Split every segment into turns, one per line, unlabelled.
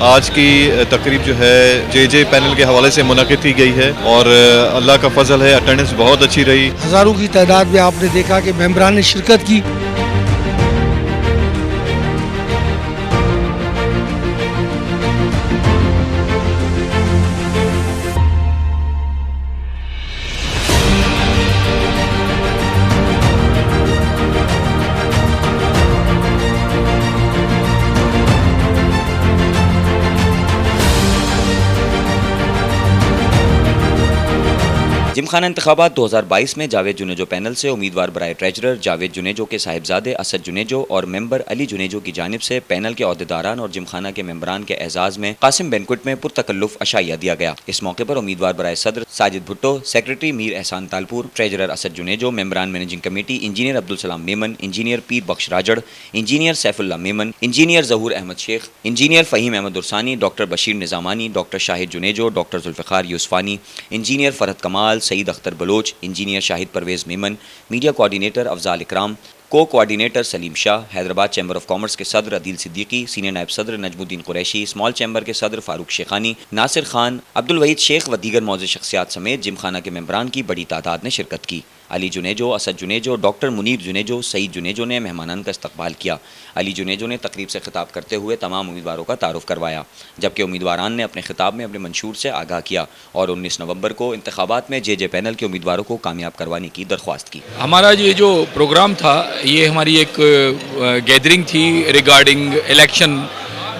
आज की तकरीब जो है जे पैनल के हवाले से मुनक़िद की गई है और अल्लाह का फजल है, अटेंडेंस बहुत अच्छी रही।
हज़ारों की तादाद में आपने देखा कि मेंबरान ने शिरकत की।
जिमखाना इंतखाबात 2022 में जावेद जुनेजो पैनल से उम्मीदवार बराए ट्रेजरर जावेद जुनेजो के साहिबजादे असद जुनेजो और मेंबर अली जुनेजो की जानिब से पैनल के अहदेदारान और जिमखाना के मेंबरान के एजाज में कासिम बैंक्वेट में पुरतकल्लुफ अशाइया दिया गया। इस मौके पर उम्मीदवार बराए सदर साजिद भुट्टो, सेक्रेटरी मीर एहसान तालपुर, ट्रेजरर असद जुनेजो, मेंबरान managing committee engineer Abdul Salam Memon, engineer Pir Bakhsh Rajar, engineer Saifullah Memon, engineer Zahoor Ahmed Shaikh, engineer Faheem Ahmed Ursani, doctor Bashir Nizamani, doctor Shahid Junejo, doctor Zulfiqar Yousfani, engineer Farhat Kamal, Saeed Akhtar Baloch, engineer Shahid Pervez Memon, media coordinator Afzal Ikram, co coordinator Saleem Shah, Hyderabad chamber of commerce के सदर अदील सिद्दीकी, सीनियर नायब सदर नजमुद्दीन कुरैशी, स्मॉल चैम्बर के सदर फारूक शेखानी, नासिर खान, अब्दुल वहीद शेख व दीगर मौजूद शख्सियात समेत जिमखाना के मेंबरान की बड़ी तादाद ने शिरकत की। अली जुनेजो, असद जुनेजो, डॉक्टर मुनीर जुनेजो, सईद जुनेजो ने मेहमानान का इस्तकबाल किया। अली जुनेजो ने तकरीब से खिताब करते हुए तमाम उम्मीदवारों का तारुफ करवाया, जबकि उम्मीदवारान ने अपने खिताब में अपने मंशूर से आगाह किया और 19 नवंबर को इंतखाबात में जे पैनल के उम्मीदवारों को कामयाब करवाने की दरख्वास्त की।
हमारा ये जो प्रोग्राम था, ये हमारी एक गैदरिंग थी रिगार्डिंग इलेक्शन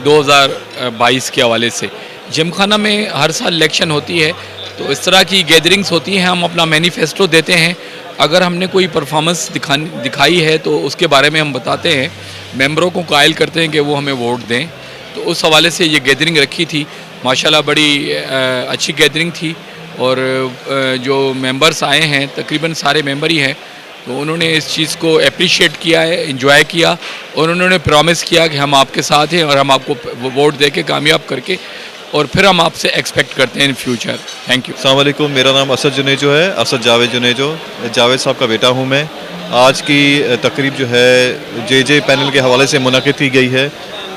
2022 के हवाले से। जिमखाना में हर साल इलेक्शन होती है, तो इस तरह की गैदरिंग्स होती हैं। हम अपना मैनिफेस्टो देते हैं, अगर हमने कोई परफॉर्मेंस दिखाई है तो उसके बारे में हम बताते हैं, मेंबरों को कायल करते हैं कि वो हमें वोट दें। तो उस हवाले से ये गैदरिंग रखी थी। माशाल्लाह बड़ी अच्छी गैदरिंग थी और जो मेंबर्स आए हैं तकरीबन सारे मेंबर ही हैं, तो उन्होंने इस चीज़ को अप्रिशिएट किया है, एंजॉय किया और उन्होंने प्रॉमिस किया कि हम आपके साथ हैं और हम आपको वोट दे के कामयाब करके और फिर हम आपसे एक्सपेक्ट करते हैं इन फ्यूचर। Thank you.
अस्सलाम वालेकुम, मेरा नाम असद जुनेजो है, असद जावेद जुनेजो, जावेद साहब का बेटा हूँ मैं। आज की तकरीब जो है जे पैनल के हवाले से मुनक़िद की गई है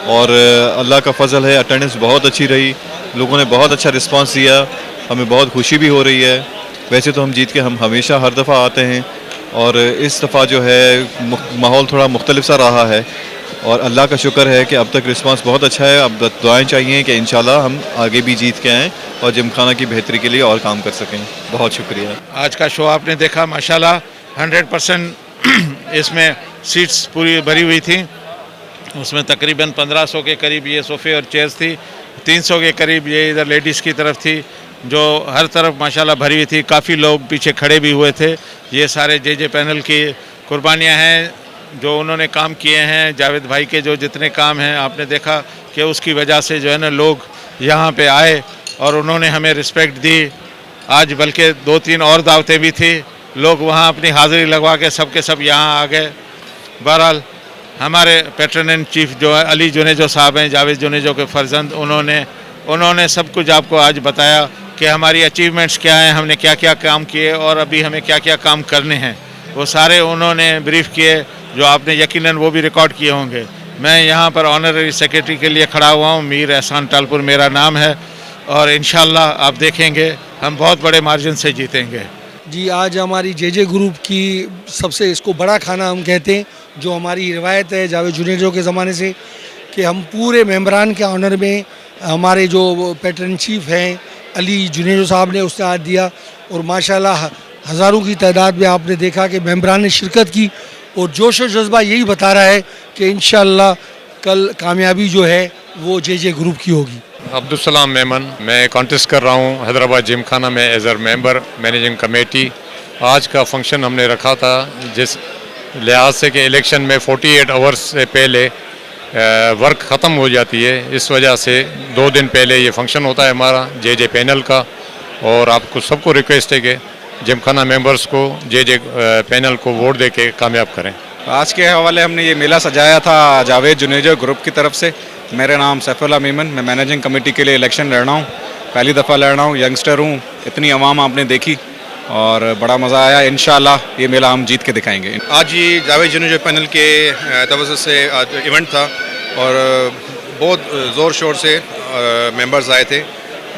और अल्लाह का फजल है, अटेंडेंस बहुत अच्छी रही, लोगों ने बहुत अच्छा रिस्पांस दिया, हमें बहुत खुशी भी हो रही है। वैसे तो हम जीत के हम हमेशा हर दफ़ा आते हैं और इस दफ़ा जो है माहौल थोड़ा मुख्तलिफ सा रहा है और अल्लाह का शुक्र है कि अब तक रिस्पांस बहुत अच्छा है। अब दुआएं चाहिए कि इंशाल्लाह हम आगे भी जीत के आएँ और जिमखाना की बेहतरी के लिए और काम कर सकें। बहुत शुक्रिया।
आज का शो आपने देखा, माशाल्लाह 100% इसमें सीट्स पूरी भरी हुई थी। उसमें तकरीबन 1500 के करीब ये सोफ़े और चेयर्स थी, 300 के करीब ये इधर लेडीज़ की तरफ थी, जो हर तरफ माशाल्लाह भरी हुई थी। काफ़ी लोग पीछे खड़े भी हुए थे। ये सारे जे पैनल की कुर्बानियाँ हैं जो उन्होंने काम किए हैं। जावेद भाई के जो जितने काम हैं आपने देखा कि उसकी वजह से जो है ना लोग यहाँ पे आए और उन्होंने हमें रिस्पेक्ट दी। आज बल्कि 2-3 और दावतें भी थी, लोग वहाँ अपनी हाज़िरी लगवा के सब यहाँ आ गए। बहरहाल हमारे पैट्रन इन चीफ जो है अली जुनेजो साहब हैं, जावेद जुनेजो के फर्जंद, उन्होंने सब कुछ आपको आज बताया कि हमारी अचीवमेंट्स क्या हैं, हमने क्या क्या काम किए और अभी हमें क्या क्या काम करने हैं। वो सारे उन्होंने ब्रीफ किए जो आपने यकीनन वो भी रिकॉर्ड किए होंगे। मैं यहाँ पर ऑनररी सेक्रेटरी के लिए खड़ा हुआ हूँ, मीर एहसान तालपुर मेरा नाम है और इंशाल्लाह आप देखेंगे हम बहुत बड़े मार्जिन से जीतेंगे।
जी, आज हमारी जे ग्रुप की सबसे इसको बड़ा खाना हम कहते हैं, जो हमारी रिवायत है जावेद जुनेजो के ज़माने से, कि हम पूरे मेंबरान के ऑनर में हमारे जो पैट्रन चीफ हैं अली जुनेजो साहब ने उसने आज दिया और माशाल्लाह हज़ारों की तादाद में आपने देखा कि मेंबरान ने शिरकत की और जोश और जज्बा यही बता रहा है कि इंशाल्लाह कल कामयाबी जो है वो जे ग्रुप की होगी।
अब्दुल सलाम मेमन, मैं कॉन्टेस्ट कर रहा हूँ हैदराबाद जिमखाना में as a member managing committee. आज का फंक्शन हमने रखा था जिस लिहाज से कि इलेक्शन में 48 आवर्स से पहले वर्क ख़त्म हो जाती है, इस वजह से 2 दिन पहले ये फंक्शन होता है हमारा जे पैनल का। और आपको सबको रिक्वेस्ट है कि जिमखाना मेंबर्स को जे पैनल को वोट दे के कामयाब करें।
आज के हवाले हमने ये मेला सजाया था जावेद जुनेजो ग्रुप की तरफ से। मेरा नाम सैफुल्ला मेमन, मैं मैनेजिंग कमेटी के लिए इलेक्शन लड़ रहा हूँ, पहली दफ़ा लड़ रहा हूँ, यंगस्टर हूँ। इतनी आवाम आपने देखी और बड़ा मज़ा आया। इंशाल्लाह ये मेला हम जीत के दिखाएंगे।
आज ये जावेद जुनेजो पैनल के तवज्जो से इवेंट था और बहुत ज़ोर शोर से मेंबर्स आए थे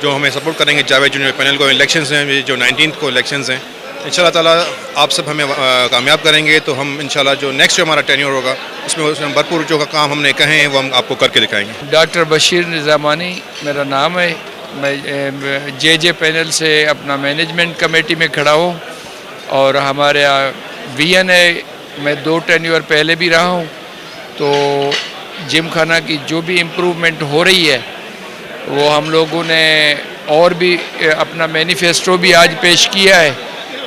जो हमें सपोर्ट करेंगे जावेद जूनियर पैनल को। इलेक्शंस हैं जो 19 को इलेक्शंस हैं, इंशाल्लाह ताला आप सब हमें कामयाब करेंगे तो हम इंशाल्लाह जो नेक्स्ट जो हमारा टेन्योर होगा उसमें भरपूर जो का काम हमने कहे हैं वो हम आपको करके दिखाएंगे।
डॉक्टर बशीर निज़ामानी मेरा नाम है। मैं जे पैनल से अपना मैनेजमेंट कमेटी में खड़ा हूँ और हमारे वीएन है। मैं 2 टेन्योर पहले भी रहा हूँ। तो जिम खाना की जो भी इम्प्रूवमेंट हो रही है वो हम लोगों ने और भी अपना मैनिफेस्टो भी आज पेश किया है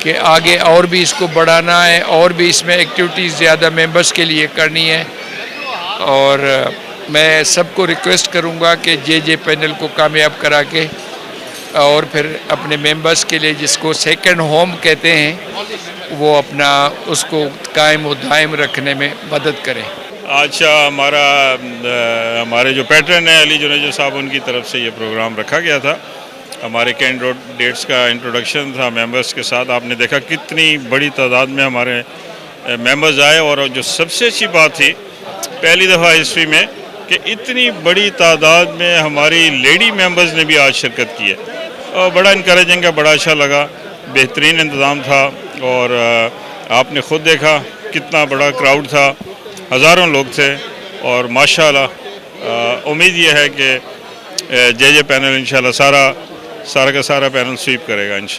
कि आगे और भी इसको बढ़ाना है और भी इसमें एक्टिविटीज़ ज़्यादा मेंबर्स के लिए करनी है। और मैं सबको रिक्वेस्ट करूंगा कि जे पैनल को कामयाब करा के और फिर अपने मेंबर्स के लिए जिसको सेकंड होम कहते हैं वो अपना उसको कायम व दायम रखने में मदद करें।
आज हमारे जो पैटर्न है अली जुनेजो साहब, उनकी तरफ से ये प्रोग्राम रखा गया था। हमारे कैंडिडेट्स का इंट्रोडक्शन था मेंबर्स के साथ। आपने देखा कितनी बड़ी तादाद में हमारे मेंबर्स आए और जो सबसे अच्छी बात थी पहली दफ़ा हिस्ट्री में कि इतनी बड़ी तादाद में हमारी लेडी मेंबर्स ने भी आज शिरकत की है और बड़ा इनकरेजिंग है, बड़ा अच्छा लगा। बेहतरीन इंतज़ाम था और आपने ख़ुद देखा कितना बड़ा क्राउड था, हज़ारों लोग थे और माशाल्लाह उम्मीद ये है कि जे पैनल इंशाल्लाह सारा का सारा पैनल स्वीप करेगा इंशाल्लाह।